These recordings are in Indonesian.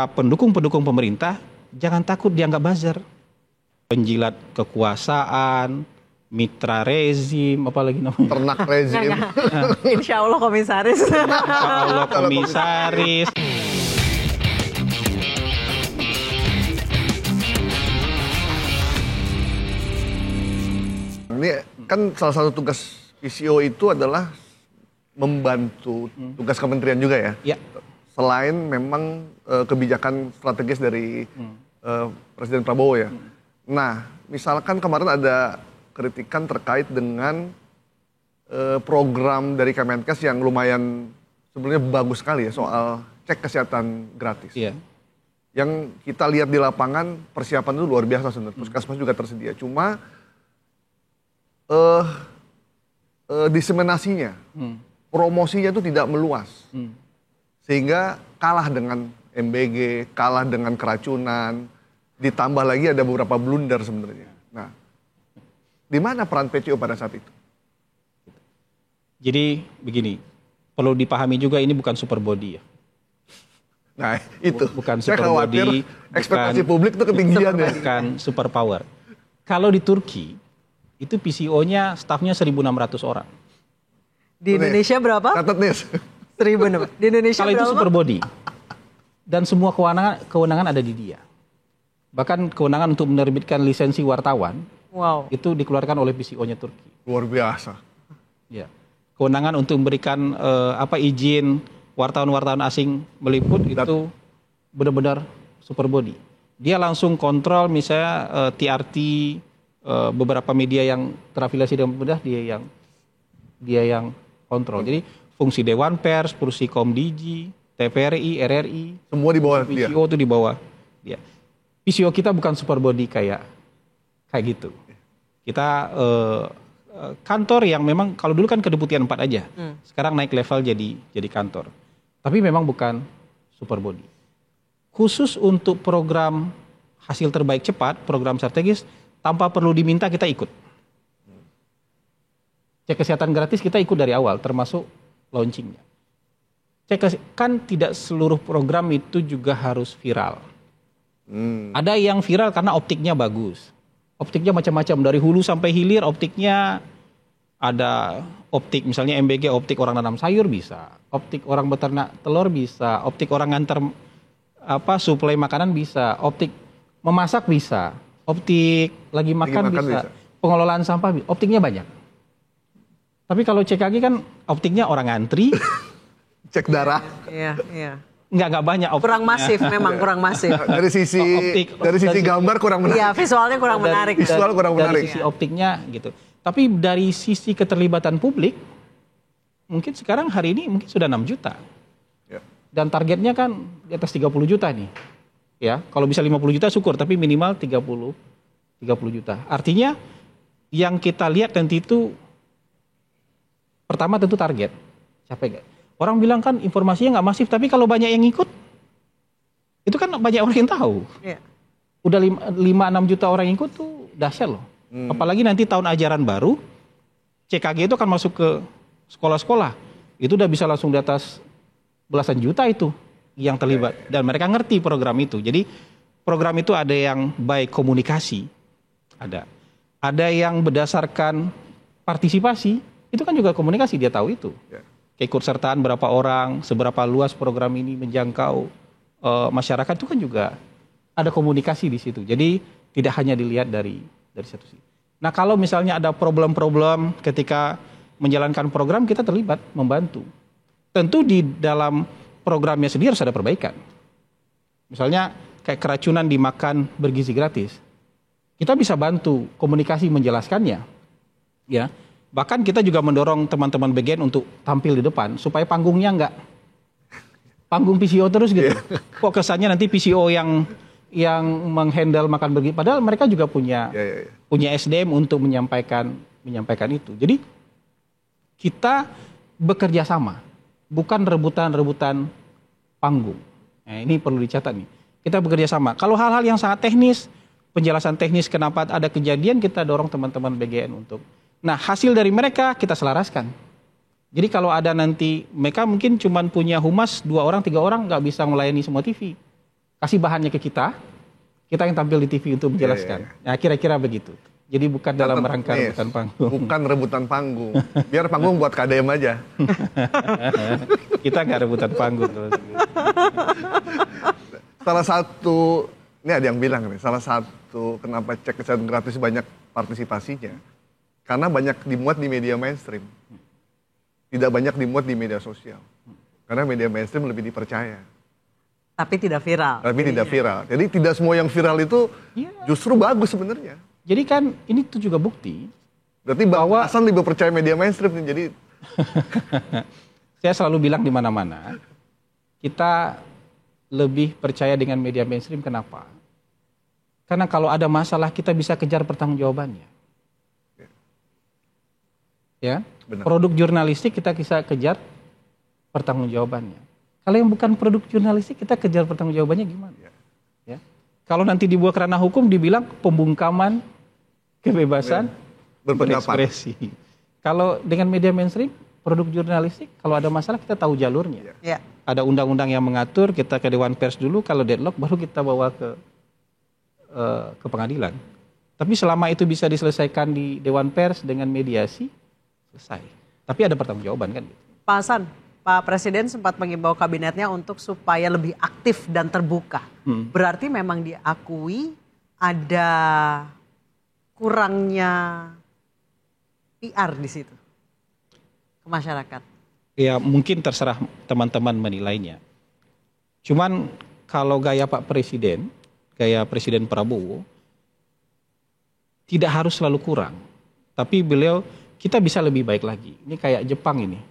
pendukung-pendukung pemerintah jangan takut dianggap buzzer. Penjilat kekuasaan, mitra rezim, apalagi namanya? Ternak rezim. Insya Allah komisaris. Insya Allah komisaris. Ini kan salah satu tugas PCO itu adalah membantu tugas kementerian juga ya. Ya. Selain memang kebijakan strategis dari Presiden Prabowo ya. Nah, misalkan kemarin ada kritikan terkait dengan program dari Kemenkes yang lumayan sebenarnya bagus sekali ya soal cek kesehatan gratis. Iya. Yang kita lihat di lapangan persiapan itu luar biasa sebenarnya. Puskesmas juga tersedia. Cuma diseminasinya, promosinya itu tidak meluas. Sehingga kalah dengan MBG, kalah dengan keracunan, ditambah lagi ada beberapa blunder sebenarnya. Nah, di mana peran PCO pada saat itu? Jadi begini, perlu dipahami juga ini bukan super body ya. Nah, itu. Bukan saya super body, ekspektasi publik itu ketinggian ya. Bukan super power. Kalau di Turki, itu PCO-nya stafnya 1.600 orang. Di Indonesia berapa? Catat nih. 1.000. Di Indonesia kalau berapa? itu super body. Dan semua kewenangan ada di dia. Bahkan kewenangan untuk menerbitkan lisensi wartawan, itu dikeluarkan oleh PCO-nya Turki. Luar biasa. Ya. Kewenangan untuk memberikan izin wartawan-wartawan asing meliput itu benar-benar super body. Dia langsung kontrol misalnya TRT, beberapa media yang terafiliasi dengan pemerintah dia yang kontrol. Jadi fungsi Dewan Pers, fungsi Komdigi, TVRI, RRI, semua di bawah dia. PCO itu di bawah dia. PCO kita bukan super body kayak gitu. Kita kantor yang memang kalau dulu kan kedeputian 4 aja. Sekarang naik level jadi kantor. Tapi memang bukan super body. Khusus untuk program hasil terbaik cepat, program strategis, tanpa perlu diminta kita ikut. Cek kesehatan gratis kita ikut dari awal, termasuk launchingnya. Kan tidak seluruh program itu juga harus viral. Ada yang viral karena optiknya bagus. Optiknya macam-macam, dari hulu sampai hilir optiknya ada optik, misalnya MBG optik orang nanam sayur bisa, optik orang beternak telur bisa, optik orang nganter suplai makanan bisa, optik memasak bisa, optik lagi makan bisa, pengelolaan sampah bisa, optiknya banyak. Tapi kalau CKG kan optiknya orang ngantri, cek darah. Iya. Nggak banyak optiknya. Kurang masif, memang kurang masif. Dari sisi gambar kurang menarik. Iya, visualnya kurang menarik. Visual kurang menarik. Dari sisi optiknya gitu. Tapi dari sisi keterlibatan publik, mungkin sekarang hari ini mungkin sudah 6 juta. Ya. Dan targetnya kan di atas 30 juta nih. Ya, kalau bisa 50 juta syukur, tapi minimal 30 juta. Artinya yang kita lihat nanti itu pertama tentu target. Capek nggak? Orang bilang kan informasinya nggak masif, tapi kalau banyak yang ikut, itu kan banyak orang yang tahu. Iya. Udah 5-6 juta orang yang ikut tuh dahsyat loh. Apalagi nanti tahun ajaran baru, CKG itu akan masuk ke sekolah-sekolah. Itu udah bisa langsung di atas belasan juta itu yang terlibat. Dan mereka ngerti program itu. Jadi program itu ada yang baik komunikasi, ada yang berdasarkan partisipasi, itu kan juga komunikasi, dia tahu itu. Keikutsertaan berapa orang, seberapa luas program ini menjangkau masyarakat, itu kan juga ada komunikasi di situ. Jadi tidak hanya dilihat dari satu sisi. Nah, kalau misalnya ada problem-problem ketika menjalankan program, kita terlibat membantu. Tentu di dalam programnya sendiri harus ada perbaikan. Misalnya kayak keracunan dimakan bergizi gratis. Kita bisa bantu komunikasi menjelaskannya. Ya. Bahkan kita juga mendorong teman-teman BGN untuk tampil di depan supaya panggungnya enggak panggung PCO terus gitu. Kok kesannya nanti PCO yang menghandle makan bergizi, padahal mereka juga punya SDM untuk menyampaikan itu. Jadi kita bekerja sama, bukan rebutan panggung. Nah, ini perlu dicatat nih. Kita bekerja sama. Kalau hal-hal yang sangat teknis, penjelasan teknis kenapa ada kejadian, kita dorong teman-teman BGN untuk. Nah, hasil dari mereka kita selaraskan. Jadi kalau ada nanti, mereka mungkin cuma punya humas 2 orang, 3 orang, nggak bisa melayani semua TV. kasih bahannya ke kita yang tampil di TV untuk menjelaskan. Nah, kira-kira begitu. Jadi bukan dalam rangka rebutan panggung. Bukan rebutan panggung. Biar panggung buat KDM aja. Kita nggak rebutan panggung. Salah satu, ini ada yang bilang nih, salah satu kenapa cek kesehatan gratis banyak partisipasinya. Karena banyak dimuat di media mainstream. Tidak banyak dimuat di media sosial. Karena media mainstream lebih dipercaya. Tapi tidak viral. Tidak viral. Jadi tidak semua yang viral itu justru bagus sebenarnya. Jadi kan ini tuh juga bukti. Berarti bahwa Hasan lebih percaya media mainstream nih. Jadi saya selalu bilang di mana-mana, kita lebih percaya dengan media mainstream. Kenapa? Karena kalau ada masalah kita bisa kejar pertanggungjawabannya. Ya, benar. Produk jurnalistik kita bisa kejar pertanggungjawabannya. Kalau yang bukan produk jurnalistik kita kejar pertanggungjawabannya gimana? Ya. Kalau nanti dibawa ke ranah hukum dibilang pembungkaman kebebasan berekspresi. Kalau dengan media mainstream, produk jurnalistik, kalau ada masalah kita tahu jalurnya. Ya. Ada undang-undang yang mengatur, kita ke Dewan Pers dulu, kalau deadlock baru kita bawa ke pengadilan. Tapi selama itu bisa diselesaikan di Dewan Pers dengan mediasi, selesai. Tapi ada pertanggungjawaban kan? Pak Hasan, Pak Presiden sempat mengimbau kabinetnya untuk supaya lebih aktif dan terbuka. Berarti memang diakui ada kurangnya PR di situ ke masyarakat. Ya mungkin terserah teman-teman menilainya. Cuman kalau gaya Pak Presiden, gaya Presiden Prabowo, tidak harus selalu kurang. Tapi beliau, kita bisa lebih baik lagi. Ini kayak Jepang ini.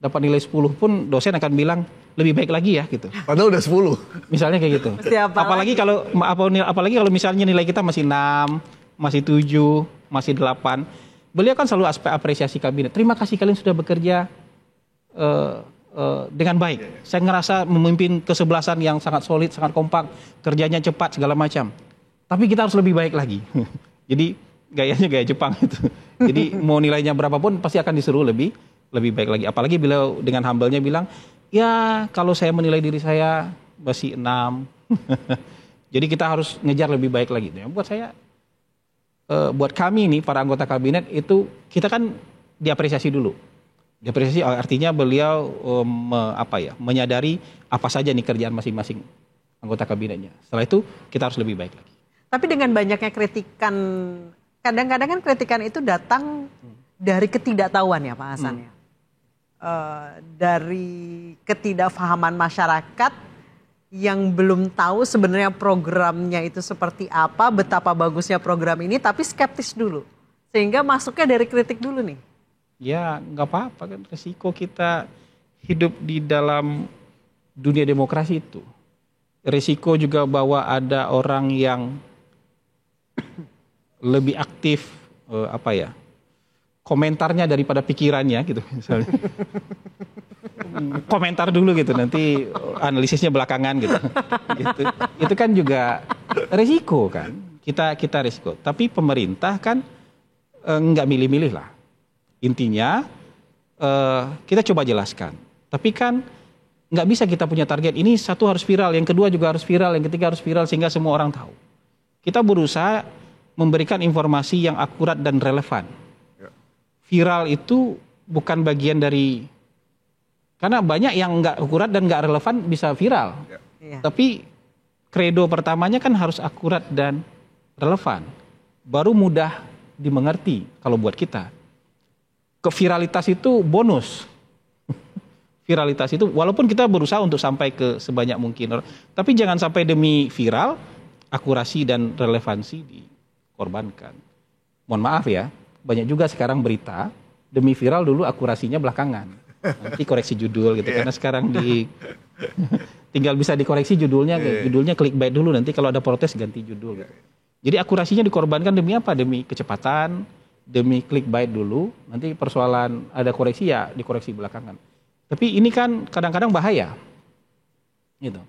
Dapat nilai 10 pun dosen akan bilang lebih baik lagi ya gitu. Padahal udah 10. Misalnya kayak gitu. Apalagi kalau misalnya nilai kita masih 6, masih 7, masih 8. Beliau kan selalu apresiasi kabinet. Terima kasih kalian sudah bekerja dengan baik. Saya ngerasa memimpin kesebelasan yang sangat solid, sangat kompak, kerjanya cepat segala macam. Tapi kita harus lebih baik lagi. Jadi gayanya gaya Jepang itu. Jadi mau nilainya berapapun pasti akan disuruh lebih baik lagi. Apalagi beliau dengan humble-nya bilang, ya kalau saya menilai diri saya masih 6. Jadi kita harus ngejar lebih baik lagi. Ya, buat saya, buat kami nih para anggota kabinet itu kita kan diapresiasi dulu. Diapresiasi artinya beliau menyadari apa saja nih kerjaan masing-masing anggota kabinetnya. Setelah itu kita harus lebih baik lagi. Tapi dengan banyaknya kritikan, kadang-kadang kan kritikan itu datang dari ketidaktahuan ya Pak Hasan ya. Dari ketidakfahaman masyarakat yang belum tahu sebenarnya programnya itu seperti apa, betapa bagusnya program ini, tapi skeptis dulu. Sehingga masuknya dari kritik dulu nih. Ya nggak apa-apa kan, resiko kita hidup di dalam dunia demokrasi itu. Resiko juga bahwa ada orang yang lebih aktif komentarnya daripada pikirannya gitu misalnya. Komentar dulu gitu, nanti analisisnya belakangan gitu. Itu kan juga resiko kan. Kita resiko. Tapi pemerintah kan nggak milih-milih lah. Intinya kita coba jelaskan. Tapi kan nggak bisa kita punya target ini satu harus viral, yang kedua juga harus viral, yang ketiga harus viral sehingga semua orang tahu. Kita berusaha memberikan informasi yang akurat dan relevan. Viral itu bukan bagian dari, karena banyak yang nggak akurat dan nggak relevan bisa viral. Tapi kredo pertamanya kan harus akurat dan relevan. Baru mudah dimengerti kalau buat kita. Keviralitas itu bonus. Viralitas itu walaupun kita berusaha untuk sampai ke sebanyak mungkin. Tapi jangan sampai demi viral, akurasi dan relevansi dikorbankan. Mohon maaf ya, banyak juga sekarang berita demi viral dulu akurasinya belakangan. Nanti koreksi judul gitu. Karena sekarang tinggal bisa dikoreksi judulnya clickbait dulu, nanti kalau ada protes ganti judul gitu. Jadi akurasinya dikorbankan demi apa? Demi kecepatan, demi clickbait dulu, nanti persoalan ada koreksi ya dikoreksi belakangan. Tapi ini kan kadang-kadang bahaya. Gitu.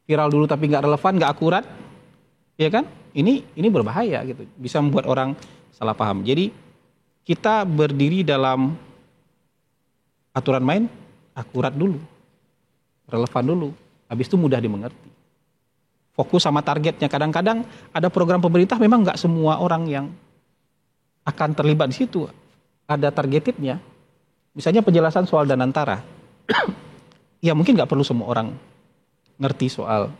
Viral dulu tapi nggak relevan, nggak akurat. Ya kan? Ini berbahaya gitu. Bisa membuat orang salah paham. Jadi kita berdiri dalam aturan main akurat dulu. Relevan dulu. Habis itu mudah dimengerti. fokus sama targetnya. Kadang-kadang ada program pemerintah memang nggak semua orang yang akan terlibat di situ. Ada targetednya. Misalnya penjelasan soal Danantara. Ya mungkin nggak perlu semua orang ngerti soal.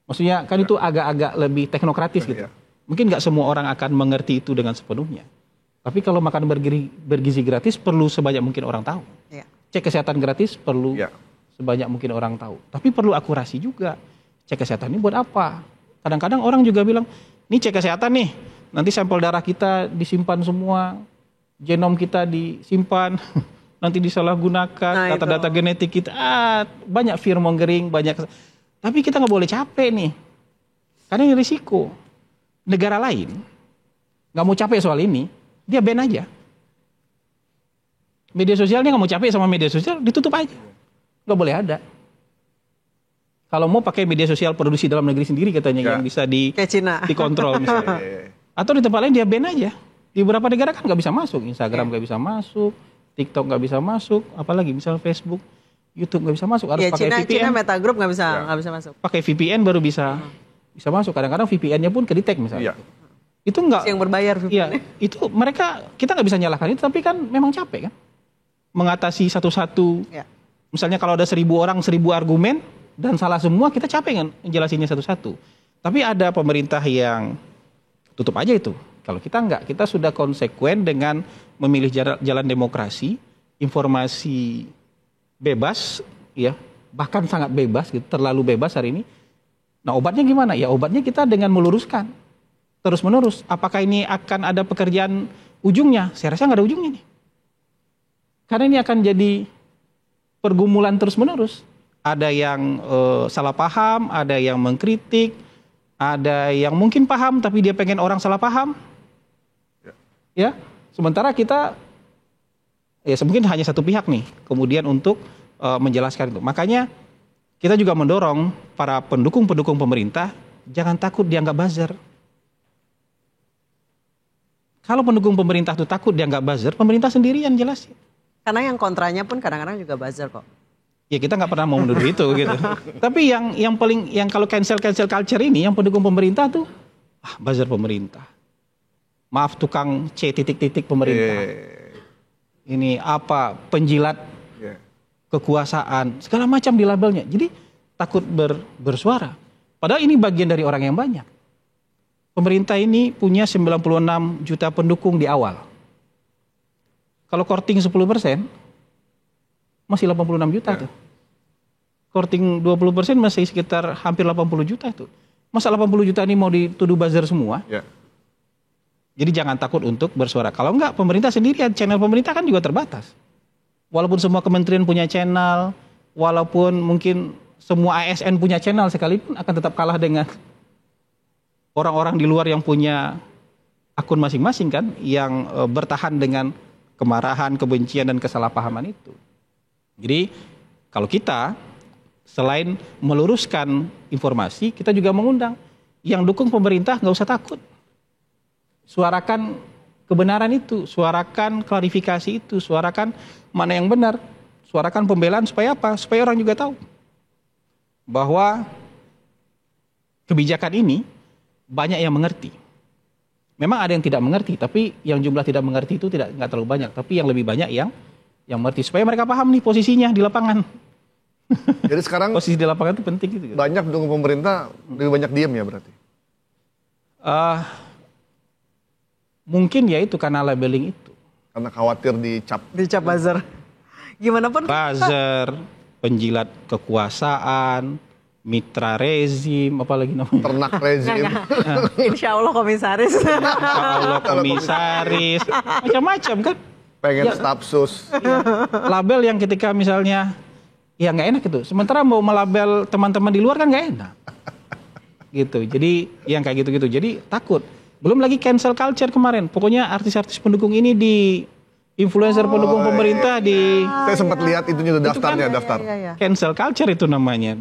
Maksudnya kan itu agak-agak lebih teknokratis gitu. Mungkin nggak semua orang akan mengerti itu dengan sepenuhnya. Tapi kalau makan bergizi gratis perlu sebanyak mungkin orang tahu. Ya. Cek kesehatan gratis perlu sebanyak mungkin orang tahu. Tapi perlu akurasi juga. Cek kesehatan ini buat apa? Kadang-kadang orang juga bilang, nih cek kesehatan nih, nanti sampel darah kita disimpan semua, genom kita disimpan, nanti disalahgunakan, data-data genetik kita, banyak fear-mongering, banyak. Tapi kita nggak boleh capek nih, karena ini risiko. Negara lain nggak mau capek soal ini, dia ban aja. Media sosialnya nggak mau capek sama media sosial, ditutup aja, nggak boleh ada. Kalau mau pakai media sosial produksi dalam negeri sendiri katanya yang bisa dikontrol misalnya. Atau di tempat lain dia ban aja. Di beberapa negara kan nggak bisa masuk, Instagram nggak bisa masuk, TikTok nggak bisa masuk, apalagi misalnya Facebook, YouTube nggak bisa masuk, harus pakai VPN. Cina Meta Group nggak bisa masuk. Pakai VPN baru bisa masuk. Kadang-kadang VPN-nya pun ke-detect misalnya. Itu nggak. Yang berbayar VPN. Iya, itu mereka kita nggak bisa nyalahkan itu, tapi kan memang capek kan, mengatasi satu-satu. Misalnya kalau ada 1.000 orang 1.000 argumen dan salah semua, kita capek kan menjelasinnya satu-satu. Tapi ada pemerintah yang tutup aja itu. Kalau kita enggak, kita sudah konsekuen dengan memilih jalan demokrasi, informasi bebas, ya bahkan sangat bebas, gitu, terlalu bebas hari ini. Nah obatnya gimana? Ya obatnya kita dengan meluruskan, terus menerus. Apakah ini akan ada pekerjaan ujungnya? Saya rasa nggak ada ujungnya nih. Karena ini akan jadi pergumulan terus menerus. Ada yang salah paham, ada yang mengkritik, ada yang mungkin paham tapi dia pengen orang salah paham. Ya, sementara kita ya mungkin hanya satu pihak nih kemudian untuk menjelaskan itu. Makanya kita juga mendorong para pendukung-pendukung pemerintah jangan takut dianggap buzzer. Kalau pendukung pemerintah itu takut dianggap buzzer, pemerintah sendirian jelasin. Karena yang kontranya pun kadang-kadang juga buzzer kok. Ya kita nggak pernah mau menuduh itu gitu. Tapi yang kalau cancel culture ini, yang pendukung pemerintah tuh buzzer pemerintah. Maaf tukang C titik-titik pemerintah. Ini apa penjilat kekuasaan, segala macam di labelnya. Jadi takut bersuara. Padahal ini bagian dari orang yang banyak. Pemerintah ini punya 96 juta pendukung di awal. Kalau korting 10%, masih 86 juta tuh. Korting 20% masih sekitar hampir 80 juta itu. Masa 80 juta ini mau dituduh buzzer semua? Jadi jangan takut untuk bersuara. Kalau enggak, pemerintah sendirian, channel pemerintah kan juga terbatas. Walaupun semua kementerian punya channel, walaupun mungkin semua ASN punya channel sekalipun, akan tetap kalah dengan orang-orang di luar yang punya akun masing-masing kan, yang bertahan dengan kemarahan, kebencian, dan kesalahpahaman itu. Jadi kalau kita selain meluruskan informasi, kita juga mengundang yang dukung pemerintah nggak usah takut. Suarakan kebenaran itu, suarakan klarifikasi itu, suarakan mana yang benar, suarakan pembelaan supaya apa? Supaya orang juga tahu bahwa kebijakan ini banyak yang mengerti. Memang ada yang tidak mengerti, tapi yang jumlah tidak mengerti itu nggak terlalu banyak, tapi yang lebih banyak yang mengerti supaya mereka paham nih posisinya di lapangan. Jadi sekarang posisi di lapangan itu penting gitu. Banyak pendukung pemerintah lebih banyak diam ya berarti? Mungkin ya itu karena labeling itu. Karena khawatir dicap buzzer. Gimana pun buzzer, penjilat kekuasaan, mitra rezim, apalagi namanya? Ternak rezim. Insya Allah komisaris. Insya Allah komisaris, macam-macam kan. Pengen staf sus. Ya, label yang ketika misalnya ya nggak enak itu. Sementara mau melabel teman-teman di luar kan nggak enak. Gitu. Jadi yang kayak gitu-gitu. Jadi takut. Belum lagi cancel culture kemarin. Pokoknya artis-artis pendukung ini di influencer pendukung pemerintah di. Saya sempat lihat itunya daftarnya, kan, daftar. Cancel culture itu namanya.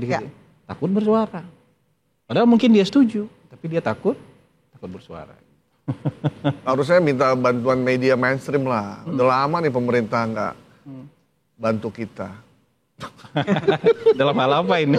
Takut bersuara. Padahal mungkin dia setuju, tapi dia takut bersuara. Harusnya minta bantuan media mainstream lah. Udah lama nih pemerintah nggak bantu kita. Dalam hal apa ini?